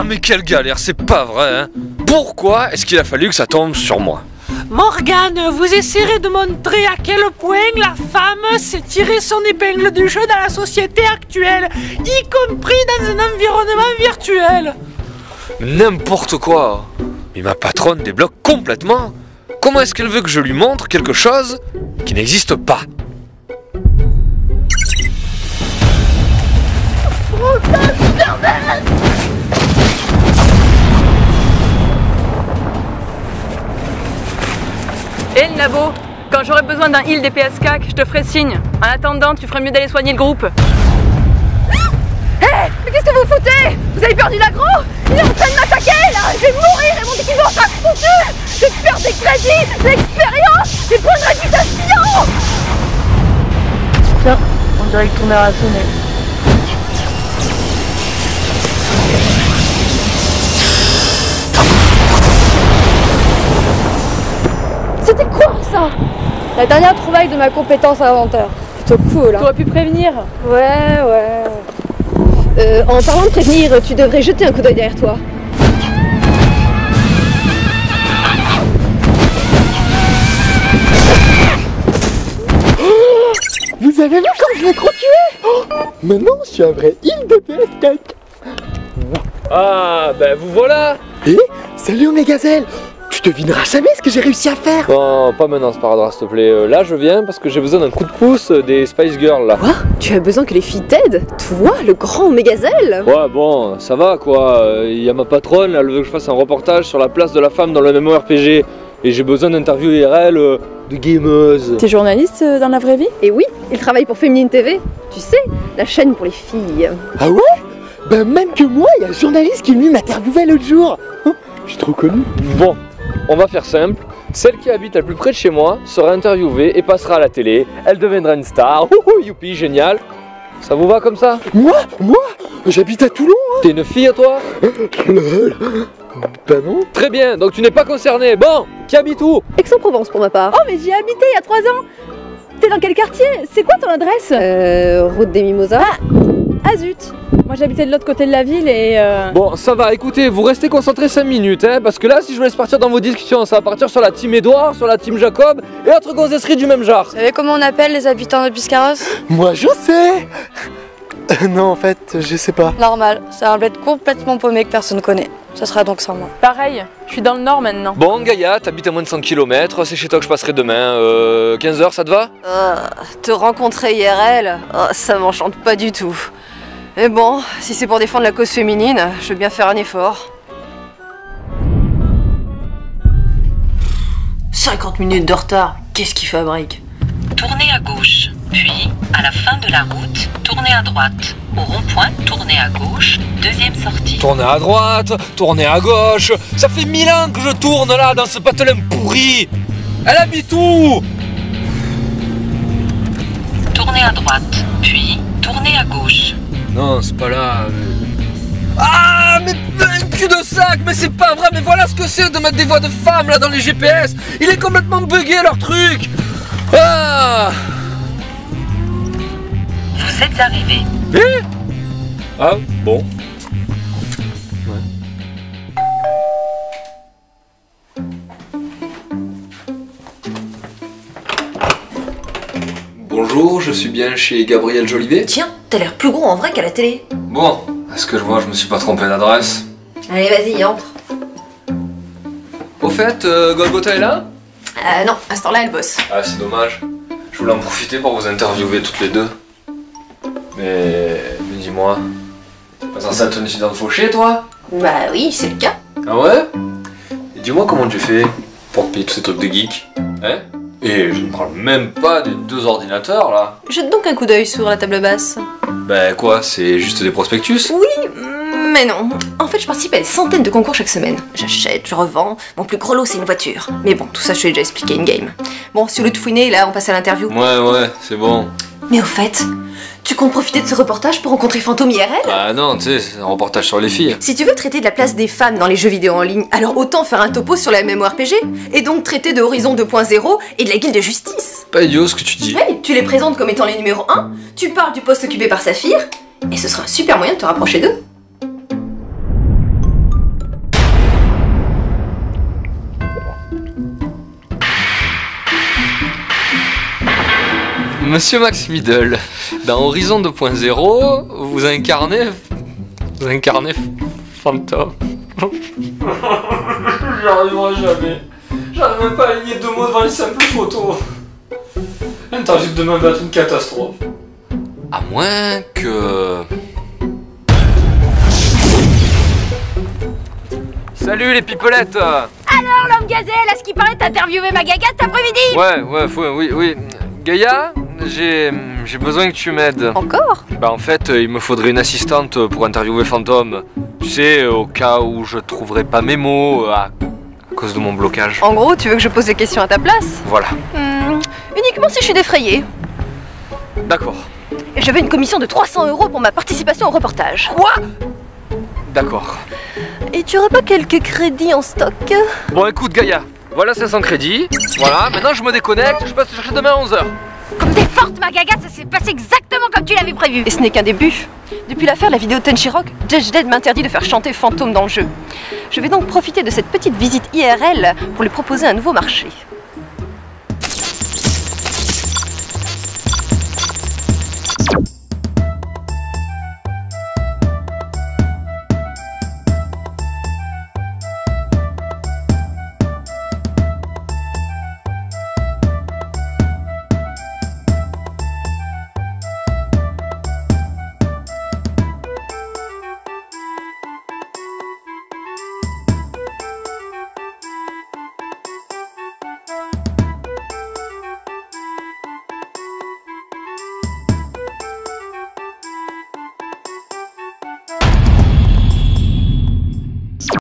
Ah mais quelle galère, c'est pas vrai hein. Pourquoi est-ce qu'il a fallu que ça tombe sur moi? Morgane, vous essaierez de montrer à quel point la femme s'est tirée son épingle du jeu dans la société actuelle, y compris dans un environnement virtuel. N'importe quoi. Mais ma patronne débloque complètement. Comment est-ce qu'elle veut que je lui montre quelque chose qui n'existe pas? Hé le Nabo, quand j'aurai besoin d'un heal des PSK, je te ferai signe. En attendant, tu ferais mieux d'aller soigner le groupe. Hé, mais qu'est-ce que vous foutez? Vous avez perdu l'agro? Il est en train de m'attaquer là. Je vais mourir et mon équipement sera foutu. J'ai peur des crédits, de l'expérience, des points de réputation. Tiens, on dirait que ton heure a sonné. C'était quoi ça? La dernière trouvaille de ma compétence inventeur. Plutôt cool, hein. T'aurais pu prévenir. Ouais. En parlant de prévenir, tu devrais jeter un coup d'œil derrière toi. Vous avez vu comme je l'ai trop tué? Maintenant, je suis un vrai heal de PS4. Ah ben vous voilà. Et salut Omegazelle. Tu devineras jamais ce que j'ai réussi à faire. Non, pas maintenant Sparadrap, s'il te plaît. Là je viens parce que j'ai besoin d'un coup de pouce des Spice Girls là. Quoi? Tu as besoin que les filles t'aident? Toi, le grand Omegazelle? Ouais bon, ça va quoi. Il y a ma patronne, là, elle veut que je fasse un reportage sur la place de la femme dans le MMORPG. Et j'ai besoin d'interviews IRL de gameuses. T'es journaliste dans la vraie vie? Et oui, il travaille pour Féminine TV. Tu sais, la chaîne pour les filles. Ah ouais? Ben même que moi, il y a un journaliste qui est venu m'interviewer l'autre jour. Je suis trop connu. Bon, on va faire simple. Celle qui habite la plus près de chez moi sera interviewée et passera à la télé. Elle deviendra une star. Youpi, génial. Ça vous va comme ça? Moi, j'habite à Toulon. T'es une fille à toi? Ben non. Très bien, donc tu n'es pas concerné. Bon, qui habite où? Aix-en-Provence pour ma part. Oh mais j'y ai habité il y a 3 ans. T'es dans quel quartier? C'est quoi ton adresse? Route des Mimosas. Ah zut. Moi j'habitais de l'autre côté de la ville et Bon, ça va, écoutez, vous restez concentrés 5 minutes, hein, parce que là, si je vous laisse partir dans vos discussions, ça va partir sur la team Edouard, sur la team Jacob et autres gonzesseries du même genre. Vous savez comment on appelle les habitants de Biscarrosse? Moi je sais. Non en fait, je sais pas. Normal, c'est un bled complètement paumé que personne connaît. Ça sera donc sans moi. pareil, je suis dans le nord maintenant. Bon, Gaïa, t'habites à moins de 100 km, c'est chez toi que je passerai demain, 15h, ça te va? Te rencontrer IRL, ça m'enchante pas du tout. Mais bon, si c'est pour défendre la cause féminine, je veux bien faire un effort. 50 minutes de retard, qu'est-ce qu'il fabrique? Tournez à gauche, puis, à la fin de la route, tournez à droite. Au rond-point, tournez à gauche, deuxième sortie. Tournez à droite, tournez à gauche, ça fait 1000 ans que je tourne là, dans ce patelin pourri. Elle habite où? Tournez à droite, puis, tournez à gauche. Non, c'est pas là. Ah, mais un cul de sac, mais c'est pas vrai, mais voilà ce que c'est de mettre des voix de femmes là dans les GPS. Il est complètement bugué leur truc. Ah. Vous êtes arrivé. Ah, bon. Bonjour, je suis bien chez Gabriel Jolivet. Tiens, t'as l'air plus gros en vrai qu'à la télé. Bon, est-ce que je vois, je me suis pas trompé d'adresse. Allez, vas-y, entre. Au fait, Golgotha est là? Non, à ce temps-là, elle bosse. Ah, c'est dommage. Je voulais en profiter pour vous interviewer toutes les deux. Mais dis-moi, t'es pas censé être une étudiante fauchée, toi? Bah oui, c'est le cas. Ah ouais? Et dis-moi comment tu fais pour payer tous ces trucs de geek, hein? Et je ne parle même pas des 2 ordinateurs, là. Jette donc un coup d'œil sur la table basse. Ben quoi, c'est juste des prospectus? Oui, mais non. En fait, je participe à des centaines de concours chaque semaine. J'achète, je revends. Mon plus gros lot, c'est une voiture. Mais bon, tout ça, je te l'ai déjà expliqué in-game. Bon, si au lieu de fouiner, là, on passe à l'interview. Ouais, c'est bon. Mais au fait, tu comptes profiter de ce reportage pour rencontrer Fantôme IRL? Bah non, tu sais, c'est un reportage sur les filles. Si tu veux traiter de la place des femmes dans les jeux vidéo en ligne, alors autant faire un topo sur la MMORPG, et donc traiter de Horizon 2.0 et de la Guilde de Justice. Pas idiot ce que tu dis. Hey, tu les présentes comme étant les numéros 1, tu parles du poste occupé par Saphir, et ce sera un super moyen de te rapprocher d'eux. Monsieur Max Middle, dans Horizon 2.0, vous incarnez Fantôme. J'y arriverai jamais. J'arrive même pas à aligner 2 mots devant les simples photos. L'interview de demain va être une catastrophe. À moins que... Salut les pipolettes. Alors l'homme gazelle, à ce qui paraît t'as interviewé ma gaga cet après-midi? Ouais, oui. Gaïa, j'ai besoin que tu m'aides. Encore? Bah en fait, il me faudrait une assistante pour interviewer Fantôme. Tu sais, au cas où je trouverais pas mes mots à cause de mon blocage. En gros, tu veux que je pose des questions à ta place? Voilà. Uniquement si je suis défrayée. D'accord. Je veux une commission de 300 € pour ma participation au reportage. Quoi? D'accord. Et tu aurais pas quelques crédits en stock? Bon écoute Gaïa, voilà 500 crédits. Voilà, maintenant je me déconnecte, je passe te chercher demain à 11h. Comme t'es forte ma gaga, ça s'est passé exactement comme tu l'avais prévu. Et ce n'est qu'un début. Depuis l'affaire la vidéo Tenchirock, Judge Dredd m'interdit de faire chanter Fantôme dans le jeu. Je vais donc profiter de cette petite visite IRL pour lui proposer un nouveau marché.